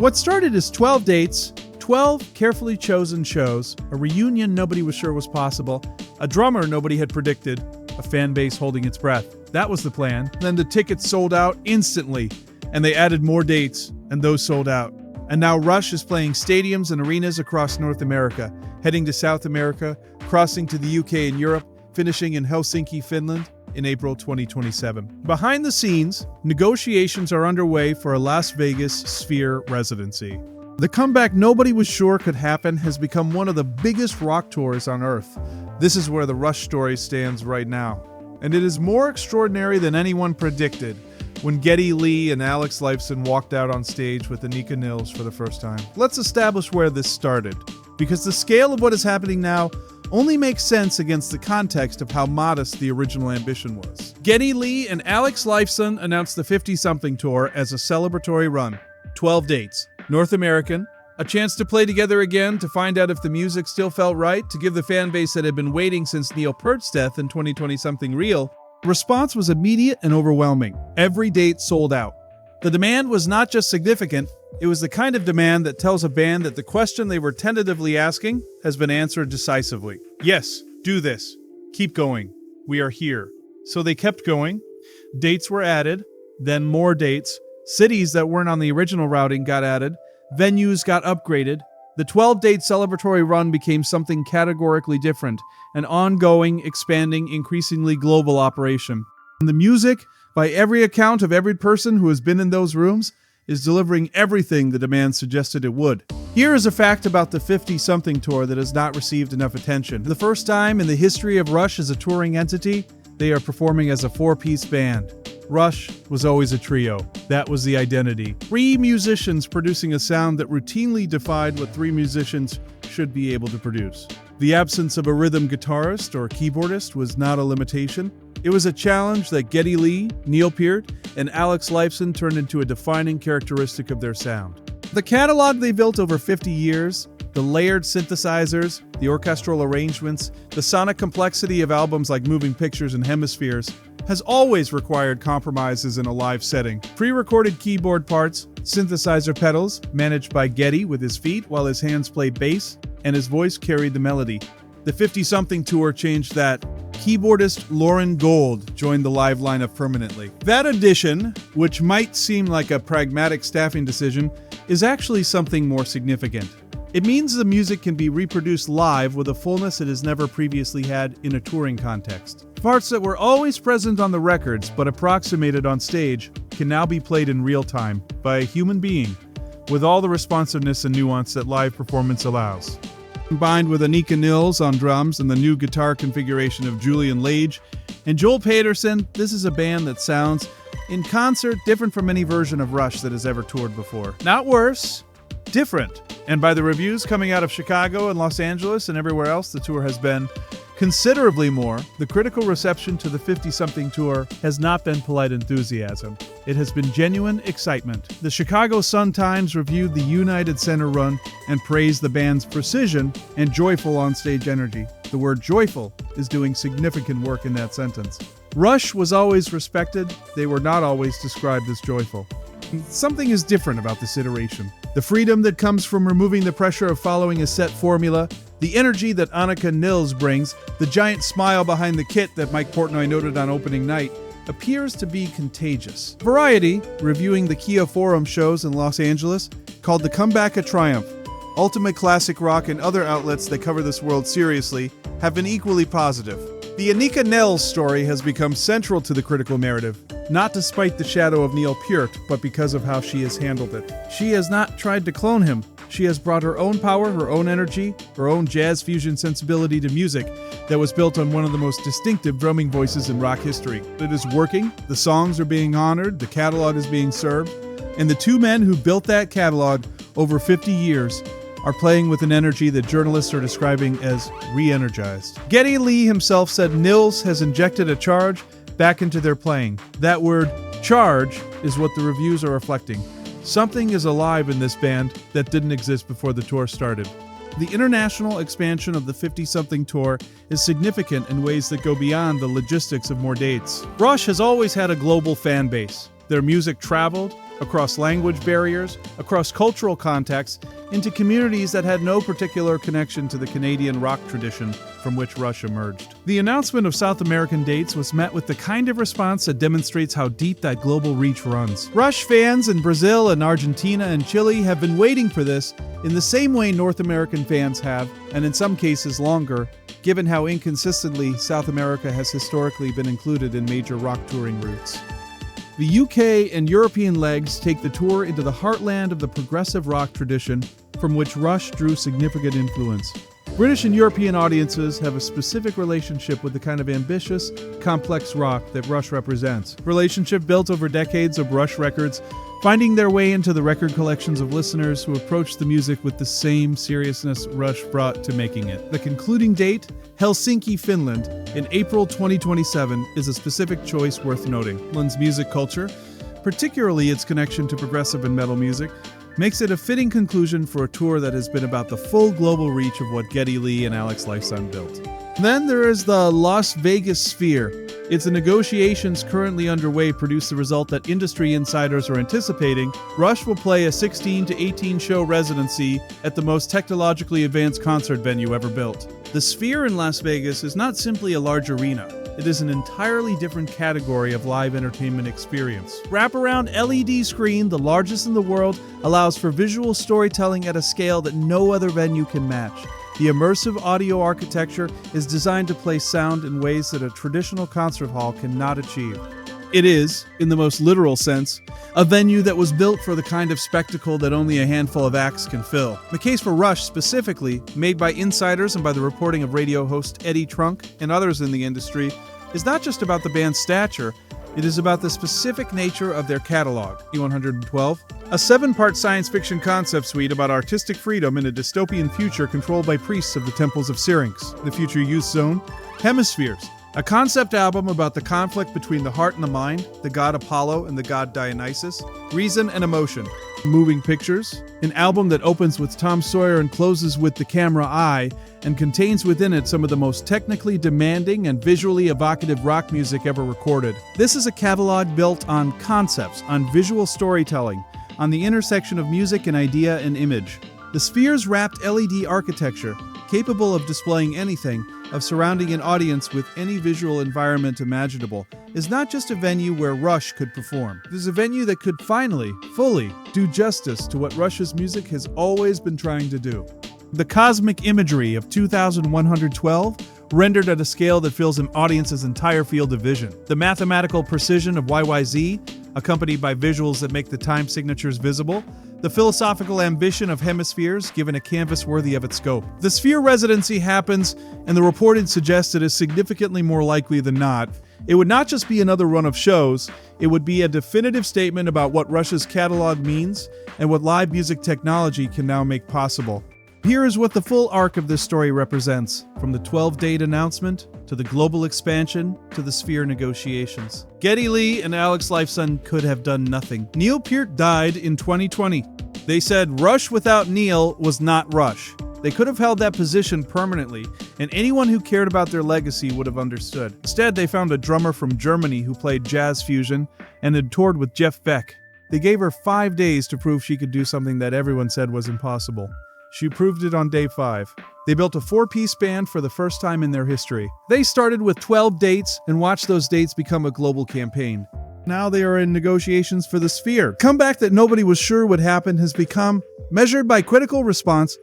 What started as 12 dates, 12 carefully chosen shows, a reunion nobody was sure was possible, a drummer nobody had predicted, a fan base holding its breath. That was the plan. Then the tickets sold out instantly, and they added more dates, and those sold out. And now Rush is playing stadiums and arenas across North America, heading to South America, crossing to the UK and Europe, finishing in Helsinki, Finland in April 2027. Behind the scenes, negotiations are underway for a Las Vegas Sphere residency. The comeback nobody was sure could happen has become one of the biggest rock tours on Earth. This is where the Rush story stands right now. And it is more extraordinary than anyone predicted when Geddy Lee and Alex Lifeson walked out on stage with Anika Nilles for the first time. Let's establish where this started, because the scale of what is happening now only makes sense against the context of how modest the original ambition was. Geddy Lee and Alex Lifeson announced the 50-something tour as a celebratory run. 12 dates. North American, a chance to play together again, to find out if the music still felt right, to give the fan base that had been waiting since Peart's death in 2020 something real. The response was immediate and overwhelming. Every date sold out. The demand was not just significant, it was the kind of demand that tells a band that the question they were tentatively asking has been answered decisively. Yes, do this. Keep going. We are here. So they kept going. Dates were added, then more dates. Cities that weren't on the original routing got added. Venues got upgraded. The 12-date celebratory run became something categorically different, an ongoing, expanding, increasingly global operation. And the music, by every account of every person who has been in those rooms, is delivering everything the demand suggested it would. Here is a fact about the 50-something tour that has not received enough attention. For the first time in the history of Rush as a touring entity, they are performing as a 4-piece band. Rush was always a trio. That was the identity. 3 musicians producing a sound that routinely defied what 3 musicians should be able to produce. The absence of a rhythm guitarist or keyboardist was not a limitation. It was a challenge that Geddy Lee, Peart, and Alex Lifeson turned into a defining characteristic of their sound. The catalog they built over 50 years, the layered synthesizers, the orchestral arrangements, the sonic complexity of albums like Moving Pictures and Hemispheres, has always required compromises in a live setting. Pre-recorded keyboard parts, synthesizer pedals, managed by Geddy with his feet while his hands played bass, and his voice carried the melody. The 50-something tour changed that. Keyboardist Lauren Gold joined the live lineup permanently. That addition, which might seem like a pragmatic staffing decision, is actually something more significant. It means the music can be reproduced live with a fullness it has never previously had in a touring context. Parts that were always present on the records but approximated on stage can now be played in real time by a human being with all the responsiveness and nuance that live performance allows. Combined with Anika Nilles on drums and the new guitar configuration of Julian Lage and Joel Peterson, this is a band that sounds, in concert, different from any version of Rush that has ever toured before. Not worse, different. And by the reviews coming out of Chicago and Los Angeles and everywhere else the tour has been, considerably more, the critical reception to the 50-something tour has not been polite enthusiasm. It has been genuine excitement. The Chicago Sun-Times reviewed the United Center run and praised the band's precision and joyful onstage energy. The word joyful is doing significant work in that sentence. Rush was always respected. They were not always described as joyful. Something is different about this iteration. The freedom that comes from removing the pressure of following a set formula, the energy that Anika Nilles brings, the giant smile behind the kit that Mike Portnoy noted on opening night, appears to be contagious. Variety, reviewing the Kia Forum shows in Los Angeles, called the comeback a triumph. Ultimate Classic Rock and other outlets that cover this world seriously have been equally positive. The Anika Nilles story has become central to the critical narrative, not despite the shadow of Peart, but because of how she has handled it. She has not tried to clone him. She has brought her own power, her own energy, her own jazz fusion sensibility to music that was built on one of the most distinctive drumming voices in rock history. It is working, the songs are being honored, the catalog is being served, and the 2 men who built that catalog over 50 years are playing with an energy that journalists are describing as re-energized. Geddy Lee himself said Nilles has injected a charge back into their playing. That word, charge, is what the reviews are reflecting. Something is alive in this band that didn't exist before the tour started. The international expansion of the 50-something tour is significant in ways that go beyond the logistics of more dates. Rush has always had a global fan base. Their music traveled, across language barriers, across cultural contexts, into communities that had no particular connection to the Canadian rock tradition from which Rush emerged. The announcement of South American dates was met with the kind of response that demonstrates how deep that global reach runs. Rush fans in Brazil and Argentina and Chile have been waiting for this in the same way North American fans have, and in some cases longer, given how inconsistently South America has historically been included in major rock touring routes. The UK and European legs take the tour into the heartland of the progressive rock tradition from which Rush drew significant influence. British and European audiences have a specific relationship with the kind of ambitious, complex rock that Rush represents. Relationship built over decades of Rush records, finding their way into the record collections of listeners who approach the music with the same seriousness Rush brought to making it. The concluding date, Helsinki, Finland, in April 2027, is a specific choice worth noting. Finland's music culture, particularly its connection to progressive and metal music, makes it a fitting conclusion for a tour that has been about the full global reach of what Geddy Lee and Lifeson built. Then there is the Las Vegas Sphere. Its negotiations currently underway produce the result that industry insiders are anticipating. Rush will play a 16 to 18 show residency at the most technologically advanced concert venue ever built. The Sphere in Las Vegas is not simply a large arena. It is an entirely different category of live entertainment experience. Wraparound LED screen, the largest in the world, allows for visual storytelling at a scale that no other venue can match. The immersive audio architecture is designed to play sound in ways that a traditional concert hall cannot achieve. It is, in the most literal sense, a venue that was built for the kind of spectacle that only a handful of acts can fill. The case for Rush specifically, made by insiders and by the reporting of radio host Eddie Trunk and others in the industry, is not just about the band's stature, it is about the specific nature of their catalog. E112, a 7-part science fiction concept suite about artistic freedom in a dystopian future controlled by priests of the temples of Syrinx. The Future Youth Zone, Hemispheres, a concept album about the conflict between the heart and the mind, the god Apollo and the god Dionysus, reason and emotion. Moving Pictures, an album that opens with Tom Sawyer and closes with The Camera Eye, and contains within it some of the most technically demanding and visually evocative rock music ever recorded. This is a catalog built on concepts, on visual storytelling, on the intersection of music and idea and image. The Sphere's wrapped LED architecture, capable of displaying anything, of surrounding an audience with any visual environment imaginable, is not just a venue where Rush could perform. It is a venue that could finally, fully, do justice to what Rush's music has always been trying to do. The cosmic imagery of 2112, rendered at a scale that fills an audience's entire field of vision. The mathematical precision of YYZ, accompanied by visuals that make the time signatures visible. The philosophical ambition of Hemispheres, given a canvas worthy of its scope. The Sphere residency happens, and the reported suggests it is significantly more likely than not. It would not just be another run of shows, it would be a definitive statement about what Rush's catalog means and what live music technology can now make possible. Here is what the full arc of this story represents, from the 12-date announcement, to the global expansion, to the Sphere negotiations. Geddy Lee and Lifeson could have done nothing. Neil Peart died in 2020. They said Rush without Neil was not Rush. They could have held that position permanently, and anyone who cared about their legacy would have understood. Instead, they found a drummer from Germany who played jazz fusion and had toured with Jeff Beck. They gave her 5 days to prove she could do something that everyone said was impossible. She proved it on day 5. They built a 4-piece band for the first time in their history. They started with 12 dates and watched those dates become a global campaign. Now they are in negotiations for the Sphere. Comeback that nobody was sure would happen has become, measured by critical response,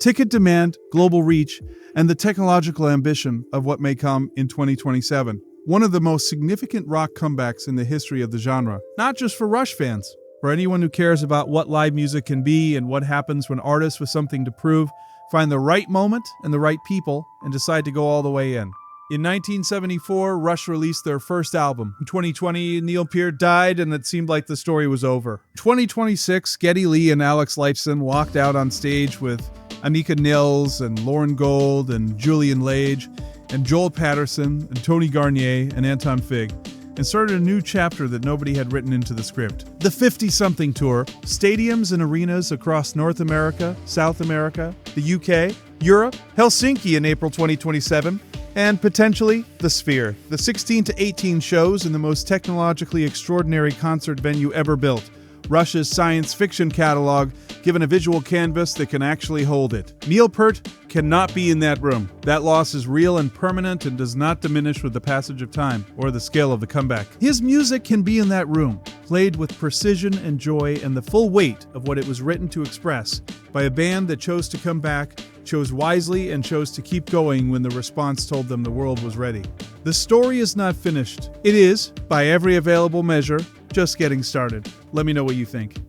ticket demand, global reach, and the technological ambition of what may come in 2027. One of the most significant rock comebacks in the history of the genre, not just for Rush fans. For anyone who cares about what live music can be and what happens when artists with something to prove find the right moment and the right people and decide to go all the way in. In 1974, Rush released their first album. In 2020, Neil Peart died and it seemed like the story was over. In 2026, Geddy Lee and Lifeson walked out on stage with Anika Nilles and Lauren Gold and Julian Lage and Joel Patterson and Tony Garnier and Anton Fig, and started a new chapter that nobody had written into the script. The 50-something tour, stadiums and arenas across North America, South America, the UK, Europe, Helsinki in April 2027, and potentially the Sphere. The 16 to 18 shows in the most technologically extraordinary concert venue ever built. Russia's science fiction catalog, given a visual canvas that can actually hold it. Neil Peart cannot be in that room. That loss is real and permanent and does not diminish with the passage of time or the scale of the comeback. His music can be in that room, played with precision and joy and the full weight of what it was written to express by a band that chose to come back, chose wisely, and chose to keep going when the response told them the world was ready. The story is not finished. It is, by every available measure, just getting started. Let me know what you think.